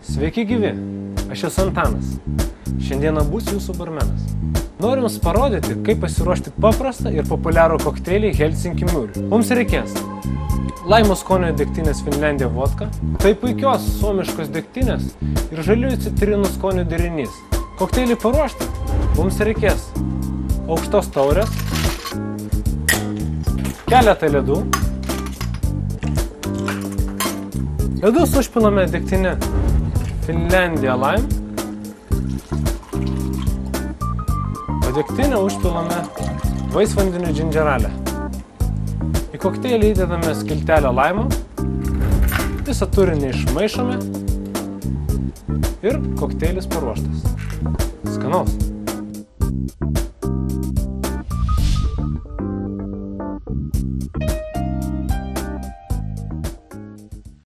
Sveiki gyvi, aš esu Antanas. Šiandieną būsiu jūsų barmenas. Noriu jums parodyti, kaip pasiruošti paprastą ir populiarų kokteilį Helsinki Mūrių. Mums reikės laimo skonio degtinės Finlandija vodka, tai puikios suomiškos degtinės ir žaliųjų citrinų skonio derinys. Kokteilį paruošti mums reikės aukštos taurės, keletą ledų. Ledus užpilame degtinę Finlandija Lime, o degtinę užpilame vaisvandeniu džindžeralę. Į kokteilį įdedame skiltelę laimo, visą turinį išmaišome ir kokteilis paruoštas. Skanaus!